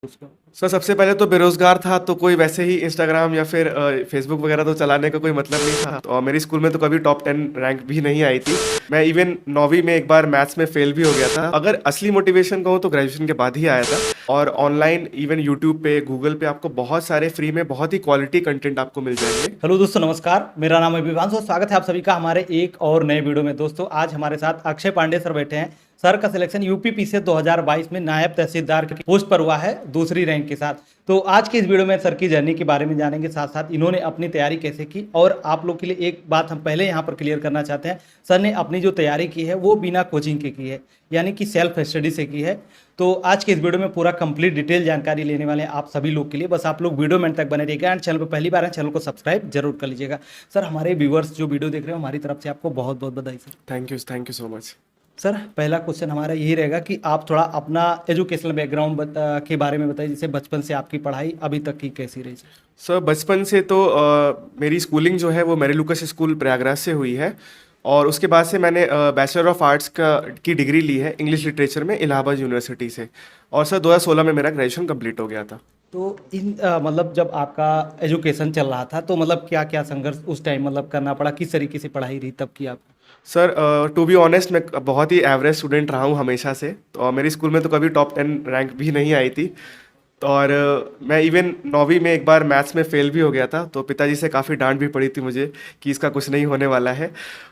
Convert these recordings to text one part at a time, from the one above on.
उसको? सर सबसे पहले तो बेरोजगार था, तो कोई वैसे ही इंस्टाग्राम या फिर फेसबुक वगैरह तो चलाने का कोई मतलब नहीं था। और मेरी स्कूल में तो कभी टॉप 10 रैंक भी नहीं आई थी। मैं इवन 9वीं में एक बार मैथ्स में फेल भी हो गया था। अगर असली मोटिवेशन कहूँ तो ग्रेजुएशन के बाद ही आया था। और ऑनलाइन इवन यूट्यूब पे, गूगल पे आपको बहुत सारे फ्री में बहुत ही क्वालिटी कंटेंट आपको मिल जाएंगे। हेलो दोस्तों, नमस्कार। मेरा नाम है विवांश और स्वागत है आप सभी का हमारे एक और नए वीडियो में। दोस्तों आज हमारे साथ अक्षय पांडे सर बैठे हैं। सर का सिलेक्शन यूपी पीसीएस 2022 में नायब तहसीलदार की पोस्ट पर हुआ है, दूसरी रैंक के साथ। तो आज के इस वीडियो में सर की जर्नी के बारे में जानेंगे, साथ साथ इन्होंने अपनी तैयारी कैसे की। और आप लोग के लिए एक बात हम पहले यहाँ पर क्लियर करना चाहते हैं, सर ने अपनी जो तैयारी की है वो बिना कोचिंग के की है, यानी कि सेल्फ स्टडी से की है। तो आज के इस वीडियो में पूरा कंप्लीट डिटेल जानकारी लेने वाले हैं आप सभी लोग के लिए। बस आप लोग वीडियो में तक बने रहिएगा एंड चैनल पर पहली बार है चैनल को सब्सक्राइब जरूर कर लीजिएगा। सर हमारे व्यूअर्स जो वीडियो देख रहे हो, हमारी तरफ से आपको बहुत बहुत बधाई sir. Thank you so much. Sir पहला क्वेश्चन हमारा यही रहेगा कि आप थोड़ा अपना एजुकेशनल बैकग्राउंड के बारे में बताइए, जैसे बचपन से आपकी पढ़ाई अभी तक की कैसी रही सर? सर बचपन से तो मेरी स्कूलिंग जो है वो मैरी लुकस स्कूल प्रयागराज से हुई है। और उसके बाद से मैंने बैचलर ऑफ आर्ट्स की डिग्री ली है इंग्लिश लिटरेचर में इलाहाबाद यूनिवर्सिटी से। और सर 2016 में मेरा ग्रेजुएशन कंप्लीट हो गया था। तो इन मतलब जब आपका एजुकेशन चल रहा था तो मतलब क्या क्या संघर्ष उस टाइम मतलब करना पड़ा, किस तरीके से पढ़ाई रही तब की आप? सर टू बी ऑनेस्ट मैं बहुत ही एवरेज स्टूडेंट रहा हूँ हमेशा से। तो मेरी स्कूल में तो कभी टॉप 10 रैंक भी नहीं आई थी। और मैं इवन 9वीं में एक बार मैथ्स में फेल भी हो गया था, तो पिताजी से काफ़ी डांट भी पड़ी थी मुझे कि इसका कुछ नहीं होने वाला है।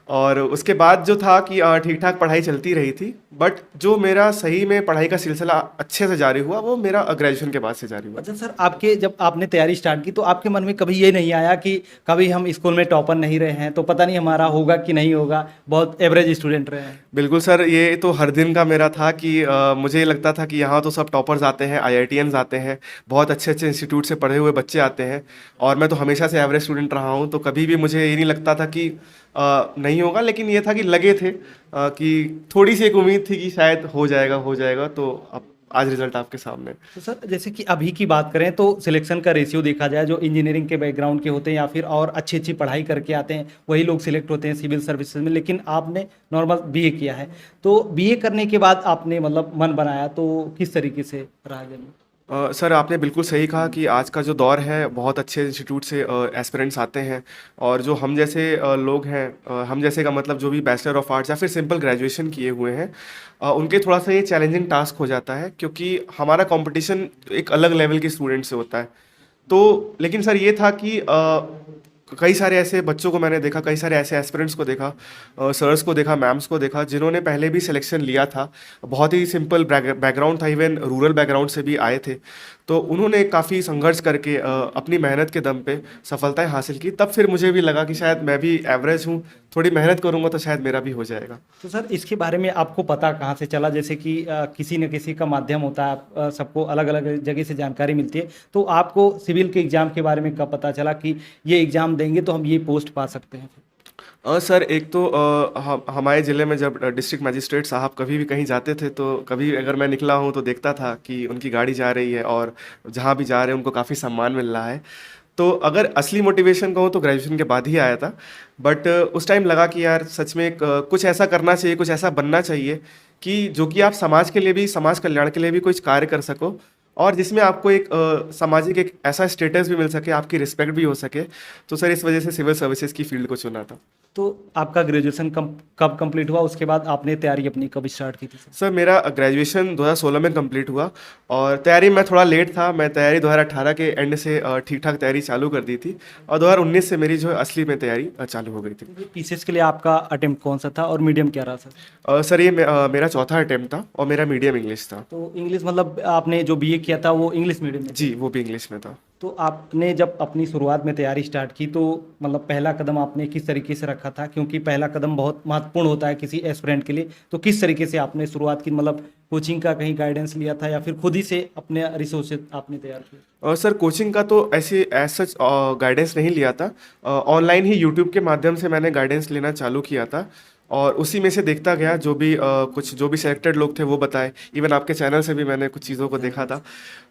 और उसके बाद जो था कि ठीक ठाक पढ़ाई चलती रही थी, बट जो मेरा सही में पढ़ाई का सिलसिला अच्छे से जारी हुआ वो मेरा ग्रेजुएशन के बाद से जारी हुआ। अच्छा सर, आपके जब आपने तैयारी स्टार्ट की तो आपके मन में कभी ये नहीं आया कि कभी हम स्कूल में टॉपर नहीं रहे हैं तो पता नहीं हमारा होगा कि नहीं होगा, बहुत एवरेज स्टूडेंट रहे हैं? बिल्कुल सर, ये तो हर दिन का मेरा था कि मुझे लगता था कि यहाँ तो सब टॉपर्स आते हैं, आईआईटीएंस आते हैं, बहुत अच्छे अच्छे इंस्टीट्यूट से पढ़े हुए बच्चे आते हैं। और मैं तो हमेशा से एवरेज स्टूडेंट रहा हूँ, तो कभी भी मुझे ये नहीं लगता था कि नहीं होगा। लेकिन ये था कि लगे थे कि थोड़ी सी एक उम्मीद थी कि शायद हो जाएगा। तो अब आज रिजल्ट आपके सामने। तो सर जैसे कि अभी की बात करें तो सिलेक्शन का रेशियो देखा जाए, जो इंजीनियरिंग के बैकग्राउंड के होते हैं या फिर और अच्छी अच्छी पढ़ाई करके आते हैं वही लोग सिलेक्ट होते हैं सिविल सर्विसेज में, लेकिन आपने नॉर्मल बीए किया है। तो बीए करने के बाद आपने मतलब मन बनाया तो किस तरीके से रहा जर्नी? सर आपने बिल्कुल सही कहा कि आज का जो दौर है बहुत अच्छे इंस्टीट्यूट से एस्पिरेंट्स आते हैं। और जो हम जैसे लोग हैं, हम जैसे का मतलब जो भी बैचलर ऑफ आर्ट्स या फिर सिंपल ग्रेजुएशन किए हुए हैं, उनके थोड़ा सा ये चैलेंजिंग टास्क हो जाता है, क्योंकि हमारा कंपटीशन एक अलग लेवल के स्टूडेंट से होता है। तो लेकिन सर ये था कि कई सारे ऐसे बच्चों को मैंने देखा, कई सारे ऐसे एस्पिरेंट्स को देखा, सर्स को देखा, मैम्स को देखा, जिन्होंने पहले भी सिलेक्शन लिया था। बहुत ही सिंपल बैकग्राउंड था, इवन रूरल बैकग्राउंड से भी आए थे। तो उन्होंने काफ़ी संघर्ष करके अपनी मेहनत के दम पे सफलताएं हासिल की। तब फिर मुझे भी लगा कि शायद मैं भी एवरेज हूँ, थोड़ी मेहनत करूँगा तो शायद मेरा भी हो जाएगा। तो सर इसके बारे में आपको पता कहाँ से चला? जैसे कि किसी न किसी का माध्यम होता है, सबको अलग अलग जगह से जानकारी मिलती है। तो आपको सिविल के एग्ज़ाम के बारे में कब पता चला कि ये एग्ज़ाम देंगे तो हम ये पोस्ट पा सकते हैं? सर एक तो हमारे ज़िले में जब डिस्ट्रिक्ट मजिस्ट्रेट साहब कभी भी कहीं जाते थे, तो कभी अगर मैं निकला हूँ तो देखता था कि उनकी गाड़ी जा रही है और जहाँ भी जा रहे हैं उनको काफ़ी सम्मान मिल रहा है। तो अगर असली मोटिवेशन कहूँ तो ग्रेजुएशन के बाद ही आया था। बट उस टाइम लगा कि यार सच में कुछ ऐसा करना चाहिए, कुछ ऐसा बनना चाहिए कि जो कि आप समाज के लिए भी, समाज कल्याण के लिए भी कुछ कार्य कर सको, और जिसमें आपको एक सामाजिक एक ऐसा स्टेटस भी मिल सके, आपकी रिस्पेक्ट भी हो सके। तो सर इस वजह से सिविल सर्विसेज की फील्ड को चुना था। तो आपका ग्रेजुएशन कब कंप्लीट हुआ, उसके बाद आपने तैयारी अपनी कब स्टार्ट की थी सर? सर मेरा ग्रेजुएशन 2016 में कंप्लीट हुआ। और तैयारी मैं थोड़ा लेट था, मैं तैयारी 2018 के एंड से ठीक ठाक तैयारी चालू कर दी थी। और 2019 से मेरी जो है असली में तैयारी चालू हो गई थी। पीसीएस के लिए आपका अटेम्प्ट कौन सा था और मीडियम क्या रहा सर? सर ये मेरा चौथा अटेम्प्ट था और मेरा मीडियम इंग्लिश था। तो इंग्लिश मतलब आपने जो बीए किया था वो इंग्लिश मीडियम में? जी, वो भी इंग्लिश में था। तो आपने जब अपनी शुरुआत में तैयारी स्टार्ट की तो मतलब पहला कदम आपने किस तरीके से रखा था, क्योंकि पहला कदम बहुत महत्वपूर्ण होता है किसी एस्पिरेंट के लिए। तो किस तरीके से आपने शुरुआत की, मतलब कोचिंग का कहीं गाइडेंस लिया था या फिर खुद ही से अपने रिसोर्सेज आपने तैयार किए? और सर कोचिंग का तो ऐसे एज सच गाइडेंस नहीं लिया था। ऑनलाइन ही यूट्यूब के माध्यम से मैंने गाइडेंस लेना चालू किया था। और उसी में से देखता गया, जो भी जो भी सिलेक्टेड लोग थे वो बताए। इवन आपके चैनल से भी मैंने कुछ चीज़ों को देखा था।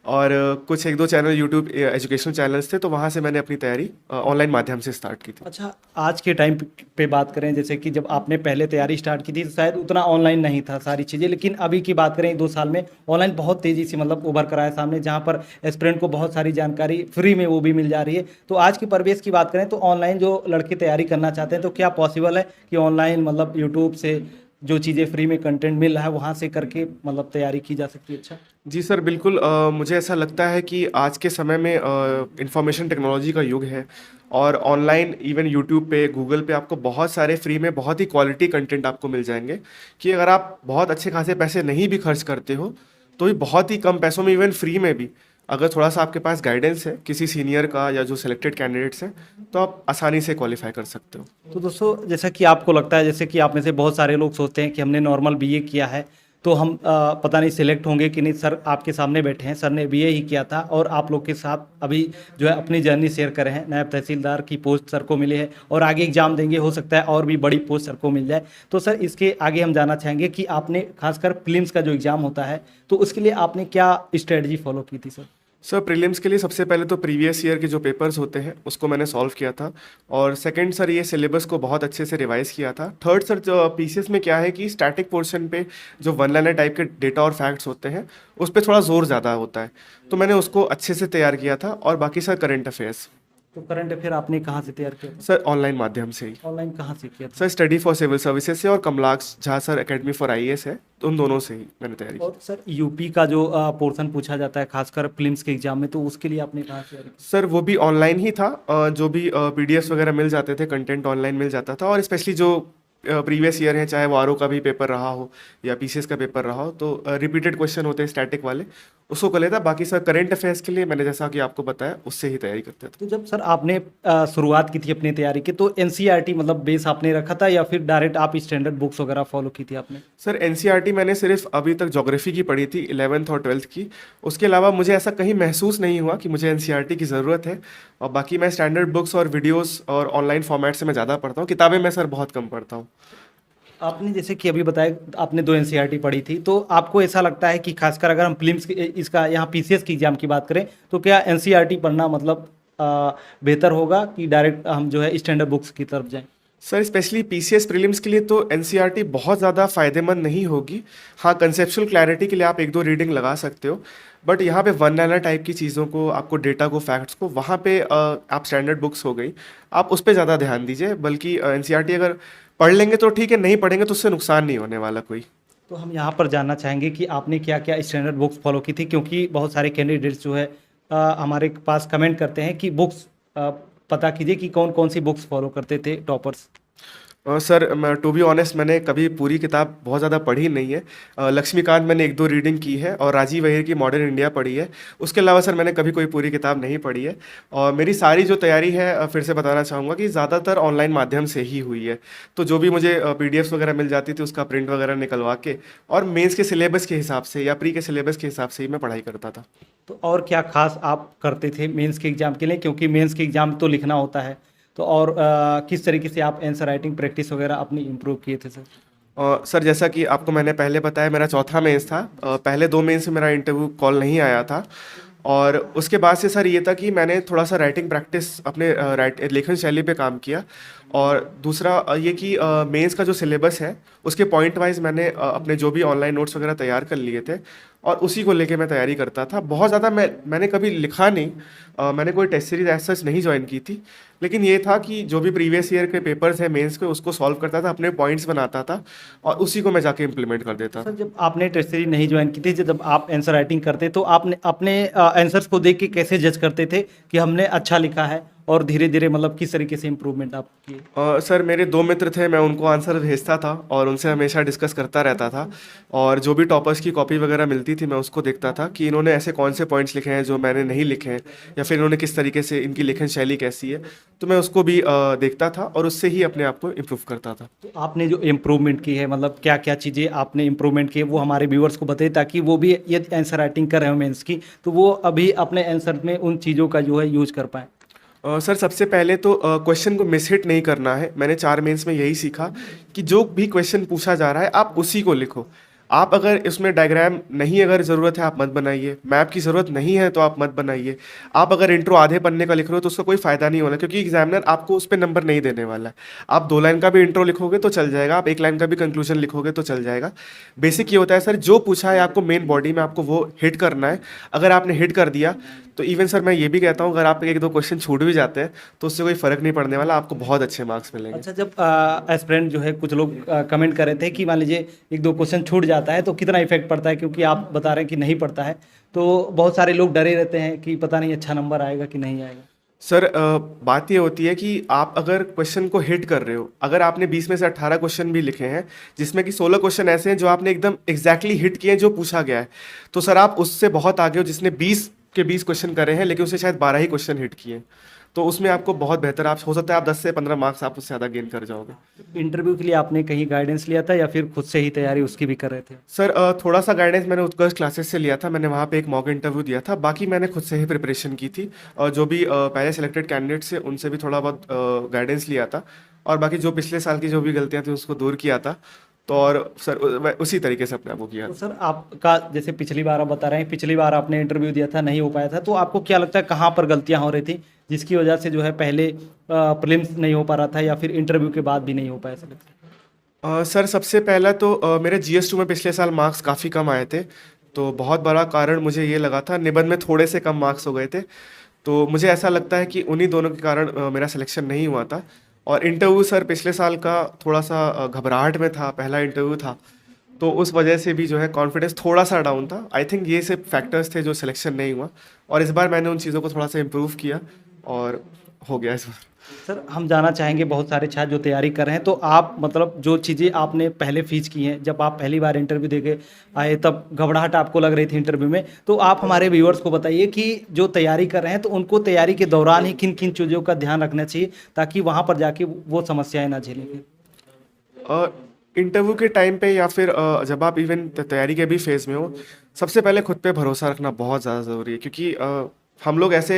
और कुछ एक दो चैनल यूट्यूब एजुकेशनल चैनल्स थे, तो वहाँ से मैंने अपनी तैयारी ऑनलाइन माध्यम से स्टार्ट की थी। अच्छा, आज के टाइम पे बात करें, जैसे कि जब आपने पहले तैयारी स्टार्ट की थी तो शायद उतना ऑनलाइन नहीं था सारी चीज़ें, लेकिन अभी की बात करें 2 साल में ऑनलाइन बहुत तेज़ी से मतलब उभर कर आया सामने, जहाँ पर एस्पिरेंट को बहुत सारी जानकारी फ्री में वो भी मिल जा रही है। तो आज के परिवेश की बात करें तो ऑनलाइन जो लड़के तैयारी करना चाहते हैं, तो क्या पॉसिबल है कि ऑनलाइन मतलब यूट्यूब से जो चीज़ें फ्री में कंटेंट मिल रहा है वहाँ से करके मतलब तैयारी की जा सकती है? अच्छा, जी सर, बिल्कुल। मुझे ऐसा लगता है कि आज के समय में इंफॉर्मेशन टेक्नोलॉजी का युग है, और ऑनलाइन इवन यूट्यूब पे, गूगल पे आपको बहुत सारे फ्री में बहुत ही क्वालिटी कंटेंट आपको मिल जाएंगे, कि अगर आप बहुत अच्छे खासे पैसे नहीं भी खर्च करते हो, तो भी बहुत ही कम पैसों में, इवन फ्री में भी, अगर थोड़ा सा आपके पास गाइडेंस है किसी सीनियर का या जो सिलेक्टेड कैंडिडेट्स हैं, तो आप आसानी से क्वालिफाई कर सकते हो। तो दोस्तों जैसा कि आपको लगता है, जैसे कि आप में से बहुत सारे लोग सोचते हैं कि हमने नॉर्मल बीए किया है तो हम पता नहीं सिलेक्ट होंगे कि नहीं। सर आपके सामने बैठे हैं, सर ने बीए ही किया था और आप लोग के साथ अभी जो है अपनी जर्नी शेयर कर रहे हैं। नायब तहसीलदार की पोस्ट सर को मिली है और आगे एग्जाम देंगे, हो सकता है और भी बड़ी पोस्ट सर को मिल जाए। तो सर इसके आगे हम जानना चाहेंगे कि आपने खासकर प्रीलिम्स का जो एग्ज़ाम होता है तो उसके लिए आपने क्या स्ट्रेटजी फॉलो की थी सर? सर, प्रीलिम्स के लिए सबसे पहले तो प्रीवियस ईयर के जो पेपर्स होते हैं उसको मैंने सॉल्व किया था, और सेकंड सर ये सिलेबस को बहुत अच्छे से रिवाइज किया था। थर्ड सर, जो पीसीएस में क्या है कि स्टैटिक पोर्शन पे जो वन लाइनर टाइप के डेटा और फैक्ट्स होते हैं उस पर थोड़ा जोर ज़्यादा होता है, तो मैंने उसको अच्छे से तैयार किया था। और बाकी सर करंट अफेयर्स तो करंट अफेयर आपने कहाँ से तैयार किया था? सर ऑनलाइन माध्यम से ही। ऑनलाइन कहाँ से किया था? Sir study for civil services से, और कमलाक्स जहाँ सर एकेडमी फॉर आईएएस है, तो उन दोनों से ही मैंने तैयारी की। और सर यूपी का जो पोर्शन पूछा जाता है खासकर प्रीलिम्स के एग्जाम में, तो उसके लिए आपने कहाँ से तैयारी की? सर वो भी ऑनलाइन ही था, जो भी पीडीएफ्स वगैरह मिल जाते थे, कंटेंट ऑनलाइन मिल जाता था। और स्पेशली जो प्रीवियस ईयर है, चाहे वो आरओ का भी पेपर रहा हो या पीसीएस का पेपर रहा हो, तो रिपीटेड क्वेश्चन होते हैं स्टैटिक वाले, उसको कर लेता। बाकी सर करंट अफेयर्स के लिए मैंने जैसा कि आपको बताया उससे ही तैयारी करते थे। तो जब सर आपने शुरुआत की थी अपनी तैयारी की, तो एनसीईआरटी मतलब बेस आपने रखा था या फिर डायरेक्ट आप स्टैंडर्ड बुक्स वगैरह फॉलो की थी आपने? सर एनसीईआरटी मैंने सिर्फ अभी तक ज्योग्राफी की पढ़ी थी, 11th और 12th की। उसके अलावा मुझे ऐसा कहीं महसूस नहीं हुआ कि मुझे एनसीईआरटी की ज़रूरत है। और बाकी मैं स्टैंडर्ड बुक्स और वीडियोस और ऑनलाइन फॉर्मेट से मैं ज़्यादा पढ़ता हूँ, किताबें मैं सर बहुत कम पढ़ता हूँ। आपने जैसे कि अभी बताया आपने 2 एनसीईआरटी पढ़ी थी, तो आपको ऐसा लगता है कि खासकर अगर हम प्रीलिम्स इसका यहाँ पीसीएस की एग्जाम की बात करें तो क्या एनसीईआरटी पढ़ना मतलब बेहतर होगा कि डायरेक्ट हम जो है स्टैंडर्ड बुक्स की तरफ जाएं? सर स्पेशली पीसीएस प्रीलिम्स के लिए तो एनसीईआरटी बहुत ज़्यादा फ़ायदेमंद नहीं होगी। हाँ, कंसेप्चुअल क्लैरिटी के लिए आप एक दो रीडिंग लगा सकते हो, बट यहाँ पे वन लाइनर टाइप की चीज़ों को, आपको डेटा को, फैक्ट्स को, वहाँ पे आप स्टैंडर्ड बुक्स हो गई, आप उस पर ज़्यादा ध्यान दीजिए। बल्कि एनसीईआरटी अगर पढ़ लेंगे तो ठीक है, नहीं पढ़ेंगे तो उससे नुकसान नहीं होने वाला कोई। तो हम यहाँ पर जानना चाहेंगे कि आपने क्या क्या स्टैंडर्ड बुक्स फॉलो की थी, क्योंकि बहुत सारे कैंडिडेट्स जो है हमारे पास कमेंट करते हैं कि बुक्स पता कीजिए कि कौन कौन सी बुक्स फॉलो करते थे टॉपर्स। सर मैं टू बी ऑनेस्ट मैंने कभी पूरी किताब बहुत ज़्यादा पढ़ी नहीं है। लक्ष्मीकांत मैंने एक दो रीडिंग की है, और राजीव अय्यर की मॉडर्न इंडिया पढ़ी है। उसके अलावा सर मैंने कभी कोई पूरी किताब नहीं पढ़ी है। और मेरी सारी जो तैयारी है, फिर से बताना चाहूँगा कि ज़्यादातर ऑनलाइन माध्यम से ही हुई है। तो जो भी मुझे पीडीएफ्स वगैरह मिल जाती थी उसका प्रिंट वगैरह निकलवा के, और मेंस के सिलेबस के हिसाब से या प्री के सिलेबस के हिसाब से ही मैं पढ़ाई करता था। तो और क्या खास आप करते थे मेंस के एग्ज़ाम के लिए, क्योंकि मेंस के एग्ज़ाम तो लिखना होता है, तो और किस तरीके से आप आंसर राइटिंग प्रैक्टिस वगैरह अपनी इम्प्रूव किए थे सर? सर जैसा कि आपको मैंने पहले बताया, मेरा चौथा मेंस था। पहले दो मेंस में मेरा इंटरव्यू कॉल नहीं आया था, और उसके बाद से सर ये था कि मैंने थोड़ा सा राइटिंग प्रैक्टिस, अपने लेखन शैली पे काम किया। और दूसरा ये कि मेंस का जो सिलेबस है उसके पॉइंट वाइज मैंने अपने जो भी ऑनलाइन नोट्स वगैरह तैयार कर लिए थे, और उसी को लेके मैं तैयारी करता था। बहुत ज़्यादा मैंने कभी लिखा नहीं। मैंने कोई टेस्ट सीरीज ऐसा सच नहीं ज्वाइन की थी, लेकिन ये था कि जो भी प्रीवियस ईयर के पेपर्स हैं मेंस के, उसको सॉल्व करता था, अपने पॉइंट्स बनाता था, और उसी को मैं जाके इम्प्लीमेंट कर देता था। सर जब आपने टेस्ट सीरीज नहीं ज्वाइन की थी, जब आप आंसर राइटिंग करते तो आपने अपने आंसर्स को देख के कैसे जज करते थे कि हमने अच्छा लिखा है, और धीरे धीरे मतलब किस तरीके से इम्प्रूवमेंट आप किए? सर मेरे दो मित्र थे, मैं उनको आंसर भेजता था और उनसे हमेशा डिस्कस करता रहता था। और जो भी टॉपर्स की कॉपी वगैरह मिलती थी मैं उसको देखता था कि इन्होंने ऐसे कौन से पॉइंट्स लिखे हैं जो मैंने नहीं लिखे हैं, या फिर इन्होंने किस तरीके से, इनकी लेखन शैली कैसी है, तो मैं उसको भी देखता था और उससे ही अपने आप को इम्प्रूव करता था। तो आपने जो इम्प्रूवमेंट की है, मतलब क्या क्या चीज़ें आपने इम्प्रूवमेंट की है वो हमारे व्यूअर्स को बताइए, ताकि वो भी यदि आंसर राइटिंग कर रहे हो मेंस की तो वो अभी अपने आंसर में उन चीज़ों का जो है यूज कर पाएँ। सर सबसे पहले तो क्वेश्चन को मिसहिट नहीं करना है। मैंने 4 मेंस में यही सीखा कि जो भी क्वेश्चन पूछा जा रहा है आप उसी को लिखो। आप अगर इसमें डायग्राम नहीं अगर ज़रूरत है आप मत बनाइए, मैप की ज़रूरत नहीं है तो आप मत बनाइए। आप अगर इंट्रो आधे पन्ने का लिख रहे हो तो उसका कोई फ़ायदा नहीं होना, क्योंकि एग्जामिनर आपको उस पे नंबर नहीं देने वाला है। आप 2 लाइन का भी इंट्रो लिखोगे तो चल जाएगा, आप 1 लाइन का भी कंक्लूजन लिखोगे तो चल जाएगा। बेसिक ये होता है सर, जो पूछा है आपको मेन बॉडी में आपको वो हिट करना है। अगर आपने हिट कर दिया तो इवन सर मैं ये भी कहता हूँ, अगर आप 1-2 क्वेश्चन छूट भी जाते हैं तो उससे कोई फ़र्क नहीं पड़ने वाला, आपको बहुत अच्छे मार्क्स मिलेंगे। अच्छा, जब एस्पिरेंट जो है कुछ लोग कमेंट कर रहे थे कि मान लीजिए एक दो क्वेश्चन छूट जाता है तो कितना इफेक्ट पड़ता है, क्योंकि आप बता रहे हैं कि नहीं पड़ता है, तो बहुत सारे लोग डरे रहते हैं कि पता नहीं अच्छा नंबर आएगा कि नहीं आएगा। सर बात ये होती है कि आप अगर क्वेश्चन को हिट कर रहे हो, अगर आपने 20 में से 18 क्वेश्चन भी लिखे हैं जिसमें कि 16 क्वेश्चन ऐसे हैं जो आपने एकदम एग्जैक्टली हिट किए हैं जो पूछा गया है, तो सर आप उससे बहुत आगे हो जिसने 20 के 20 क्वेश्चन करे हैं लेकिन उससे शायद 12 ही क्वेश्चन हिट किए हैं। तो उसमें आपको बहुत बेहतर, आप हो सकता है आप 10 से 15 मार्क्स आप उससे ज़्यादा गेन कर जाओगे। इंटरव्यू के लिए आपने कहीं गाइडेंस लिया था या फिर खुद से ही तैयारी उसकी भी कर रहे थे? सर थोड़ा सा गाइडेंस मैंने उत्कर्ष क्लासेस से लिया था, मैंने वहाँ पे एक मॉक इंटरव्यू दिया था, बाकी मैंने खुद से ही प्रिपरेशन की थी। और जो भी पहले सेलेक्टेड कैंडिडेट्स थे उनसे भी थोड़ा बहुत गाइडेंस लिया था, और बाकी जो पिछले साल की जो भी गलतियाँ थी उसको दूर किया था। तो और सर उसी तरीके से अपने आप को किया तो था। सर आपका जैसे पिछली बार आप बता रहे हैं, पिछली बार आपने इंटरव्यू दिया था नहीं हो पाया था, तो आपको क्या लगता है कहाँ पर गलतियाँ हो रही थी जिसकी वजह से जो है पहले प्रीलिम्स नहीं हो पा रहा था या फिर इंटरव्यू के बाद भी नहीं हो पाया सिलेक्शन? सर सबसे पहला तो मेरे जीएस 2 में पिछले साल मार्क्स काफ़ी कम आए थे, तो बहुत बड़ा कारण मुझे ये लगा था। निबंध में थोड़े से कम मार्क्स हो गए थे, तो मुझे ऐसा लगता है कि उन्हीं दोनों के कारण मेरा सिलेक्शन नहीं हुआ था। और इंटरव्यू सर पिछले साल का थोड़ा सा घबराहट में था, पहला इंटरव्यू था, तो उस वजह से भी जो है कॉन्फिडेंस थोड़ा सा डाउन था। आई थिंक ये सब फैक्टर्स थे जो सिलेक्शन नहीं हुआ, और इस बार मैंने उन चीज़ों को थोड़ा सा इम्प्रूव किया और हो गया इस बार। सर हम जानना चाहेंगे, बहुत सारे छात्र जो तैयारी कर रहे हैं, तो आप मतलब जो चीज़ें आपने पहले फीस की हैं, जब आप पहली बार इंटरव्यू देके आए तब घबराहट आपको लग रही थी इंटरव्यू में, तो आप हमारे व्यूअर्स को बताइए कि जो तैयारी कर रहे हैं तो उनको तैयारी के दौरान ही किन किन चीज़ों का ध्यान रखना चाहिए ताकि वहाँ पर जाके वो समस्याएं ना झेलेंगे। इंटरव्यू के टाइम पे या फिर जब आप इवन तैयारी के भी फेज़ में हो, सबसे पहले खुद पे भरोसा रखना बहुत ज़्यादा ज़रूरी है, क्योंकि हम लोग ऐसे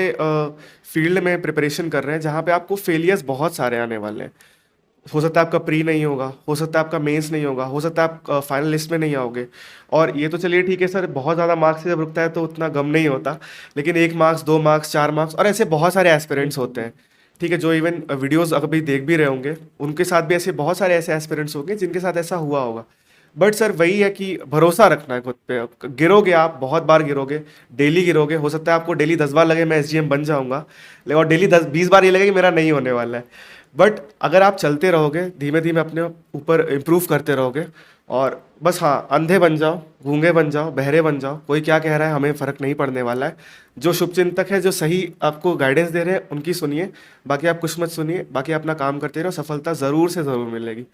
फील्ड में प्रिपरेशन कर रहे हैं जहाँ पे आपको फेलियर्स बहुत सारे आने वाले हैं। हो सकता है आपका प्री नहीं होगा, हो सकता है आपका मेंस नहीं होगा, हो सकता है आप फाइनल लिस्ट में नहीं आओगे। और ये तो चलिए ठीक है सर, बहुत ज़्यादा मार्क्स से जब रुकता है तो उतना गम नहीं होता, लेकिन 1 मार्क्स, 2 मार्क्स, 4 मार्क्स और ऐसे बहुत सारे एस्पिरेंट्स होते हैं। ठीक है, जो इवन वीडियोस अभी देख भी रहे होंगे, उनके साथ भी ऐसे बहुत सारे ऐसे एस्पिरेंट्स होंगे जिनके साथ ऐसा हुआ होगा। बट सर वही है कि भरोसा रखना है खुद पे। गिरोगे, आप बहुत बार गिरोगे, डेली गिरोगे, हो सकता है आपको डेली 10 बार लगे मैं एसजीएम बन जाऊंगा, लेकिन और डेली 10-20 बार ये लगे कि मेरा नहीं होने वाला है। बट अगर आप चलते रहोगे, धीमे धीमे अपने ऊपर इम्प्रूव करते रहोगे, और बस हाँ, अंधे बन जाओ, गूंगे बन जाओ, बहरे बन जाओ, कोई क्या कह रहा है हमें फ़र्क नहीं पड़ने वाला है। जो शुभचिंतक है, जो सही आपको गाइडेंस दे रहे हैं उनकी सुनिए, बाकी आप कुछ मत सुनिए, बाकी अपना काम करते रहो, सफलता ज़रूर से ज़रूर मिलेगी।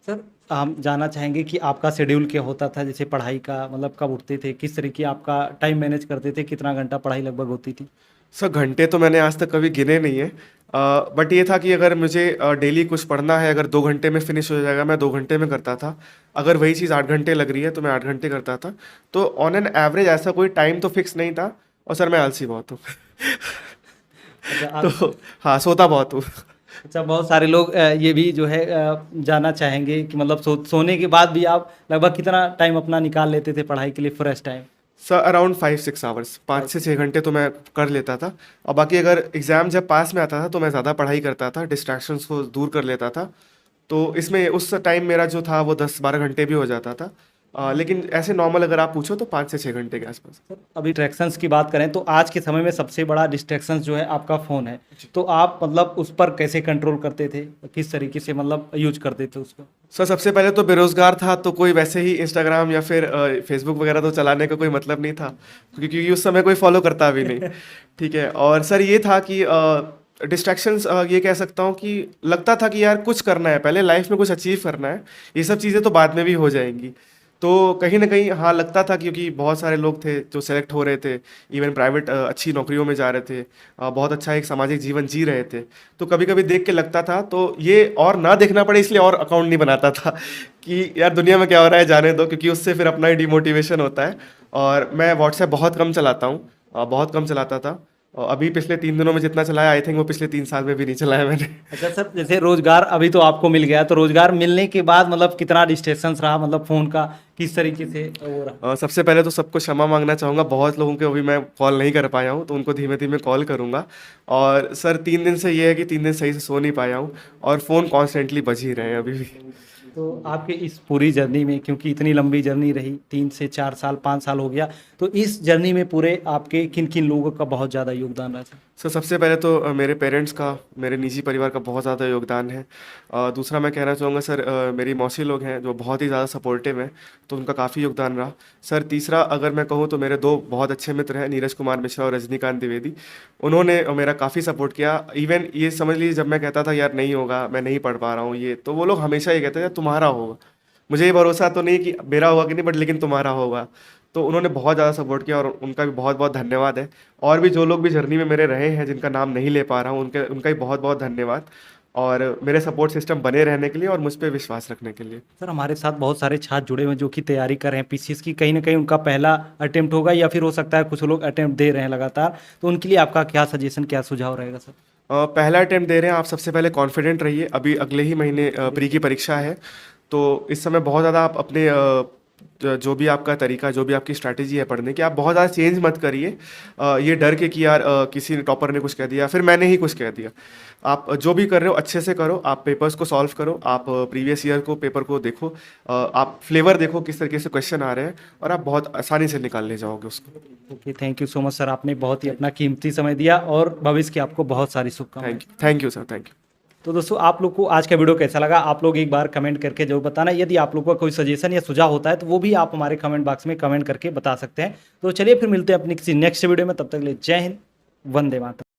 सर हम जानना चाहेंगे कि आपका शेड्यूल क्या होता था, जैसे पढ़ाई का मतलब कब उठते थे, किस तरीके आपका टाइम मैनेज करते थे, कितना घंटा पढ़ाई लगभग होती थी? सर घंटे तो मैंने आज तक कभी गिने नहीं है, बट ये था कि अगर मुझे डेली कुछ पढ़ना है, अगर 2 घंटे में फिनिश हो जाएगा मैं 2 घंटे में करता था। अगर वही चीज़ 8 घंटे लग रही है तो मैं 8 घंटे करता था। तो ऑन एन एवरेज ऐसा कोई टाइम तो फिक्स नहीं था, और सर मैं आलसी बहुत हूँ। अच्छा तो हाँ, सोता बहुत हूँ। अच्छा, बहुत सारे लोग ये भी जो है जानना चाहेंगे कि मतलब सोने के बाद भी आप लगभग कितना टाइम अपना निकाल लेते थे पढ़ाई के लिए, fresh time? Sir around 5-6 hours, 5 से 6 घंटे तो मैं कर लेता था। और बाकी अगर एग्ज़ाम जब पास में आता था तो मैं ज़्यादा पढ़ाई करता था, डिस्ट्रैक्शंस को दूर कर लेता था। तो इसमें उस टाइम मेरा जो था वो 10-12 घंटे भी हो जाता था। लेकिन ऐसे नॉर्मल अगर आप पूछो तो 5 से 6 घंटे के आसपास। सर अभी डिस्ट्रैक्शंस की बात करें तो आज के समय में सबसे बड़ा डिस्ट्रैक्शंस जो है आपका फ़ोन है, तो आप मतलब उस पर कैसे कंट्रोल करते थे, किस तरीके से मतलब यूज करते थे उसको? सर सबसे पहले तो बेरोज़गार था, तो कोई वैसे ही इंस्टाग्राम या फिर फेसबुक वगैरह तो चलाने का कोई मतलब नहीं था, क्योंकि उस समय कोई फॉलो करता भी नहीं। ठीक है, और सर ये था कि डिस्ट्रैक्शंस, ये कह सकता हूँ कि लगता था कि यार कुछ करना है, पहले लाइफ में कुछ अचीव करना है, ये सब चीज़ें तो बाद में भी हो जाएंगी। तो कहीं ना कहीं हाँ लगता था, क्योंकि बहुत सारे लोग थे जो सेलेक्ट हो रहे थे, इवन प्राइवेट अच्छी नौकरियों में जा रहे थे, बहुत अच्छा एक सामाजिक जीवन जी रहे थे। तो कभी कभी देख के लगता था, तो ये और ना देखना पड़े इसलिए और अकाउंट नहीं बनाता था कि यार दुनिया में क्या हो रहा है जाने दो, क्योंकि उससे फिर अपना ही डिमोटिवेशन होता है। और मैं व्हाट्सएप बहुत कम चलाता हूँ, बहुत कम चलाता था। और अभी पिछले 3 दिनों में जितना चलाया आई थिंक वो पिछले 3 साल में भी नहीं चलाया मैंने। अच्छा सर, जैसे रोजगार अभी तो आपको मिल गया, तो रोजगार मिलने के बाद मतलब कितना डिस्ट्रैक्शंस रहा, मतलब फोन का किस तरीके से वो रहा? सबसे पहले तो सबको क्षमा मांगना चाहूँगा, बहुत लोगों को अभी मैं कॉल नहीं कर पाया हूँ, तो उनको धीमे-धीमे कॉल करूँगा। और सर 3 दिन से ये है कि 3 दिन सही से सो नहीं पाया हूँ और फ़ोन कॉन्स्टेंटली बज ही रहे हैं अभी भी। तो आपके इस पूरी जर्नी में, क्योंकि इतनी लंबी जर्नी रही, 3 से 4 साल 5 साल हो गया, तो इस जर्नी में पूरे आपके किन किन लोगों का बहुत ज़्यादा योगदान रहा? सर सबसे पहले तो मेरे पेरेंट्स का, मेरे निजी परिवार का बहुत ज़्यादा योगदान है। दूसरा मैं कहना चाहूँगा सर, मेरी मौसी लोग हैं जो बहुत ही ज़्यादा सपोर्टिव हैं, तो उनका काफ़ी योगदान रहा। सर तीसरा अगर मैं कहूँ तो मेरे 2 बहुत अच्छे मित्र हैं, नीरज कुमार मिश्रा और रजनीकांत द्विवेदी। उन्होंने मेरा काफ़ी सपोर्ट किया। इवन ये समझ लीजिए जब मैं कहता था यार नहीं होगा, मैं नहीं पढ़ पा रहा हूँ ये, तो वो लोग हमेशा ये कहते थे यार तुम्हारा होगा। मुझे ये भरोसा तो नहीं कि मेरा होगा कि नहीं, बट लेकिन तुम्हारा होगा। तो उन्होंने बहुत ज़्यादा सपोर्ट किया और उनका भी बहुत-बहुत धन्यवाद है। और भी जो लोग भी जर्नी में मेरे रहे हैं, जिनका नाम नहीं ले पा रहा हूँ, उनका भी बहुत-बहुत धन्यवाद। और मेरे सपोर्ट सिस्टम बने रहने के लिए और मुझ पे विश्वास रखने के लिए। सर हमारे साथ बहुत सारे छात्र जुड़े हुए हैं जो कि तैयारी कर रहे हैं पीसीएस की, कहीं ना कहीं उनका पहला अटेम्प्ट होगा या फिर हो सकता है कुछ लोग अटेम्प्ट दे रहे हैं लगातार, तो उनके लिए आपका क्या सजेशन, क्या सुझाव रहेगा सर? पहला अटेम्प्ट दे रहे हैं आप, सबसे पहले कॉन्फिडेंट रहिए। अभी अगले ही महीने प्री की परीक्षा है, तो इस समय बहुत ज़्यादा आप अपने जो भी आपका तरीका, जो भी आपकी स्ट्रैटेजी है पढ़ने की, आप बहुत ज़्यादा चेंज मत करिए। ये डर के कि यार किसी ने टॉपर ने कुछ कह दिया, फिर मैंने ही कुछ कह दिया। आप जो भी कर रहे हो अच्छे से करो, आप पेपर्स को सॉल्व करो, आप प्रीवियस ईयर को पेपर को देखो, आप फ्लेवर देखो किस तरीके से क्वेश्चन आ रहे हैं, और आप बहुत आसानी से निकाल ले जाओगे उसको। Okay, thank you so much sir, आपने बहुत ही अपना कीमती समय दिया और भविष्य की आपको बहुत सारी शुभकामनाएं। Thank you sir, thank you. तो दोस्तों आप लोग को आज का वीडियो कैसा लगा, आप लोग एक बार कमेंट करके जरूर बताना। यदि आप लोग का कोई सजेशन या सुझाव होता है तो वो भी आप हमारे कमेंट बॉक्स में कमेंट करके बता सकते हैं। तो चलिए फिर मिलते हैं अपनी किसी नेक्स्ट वीडियो में, तब तक के लिए जय हिंद, वंदे मातरम।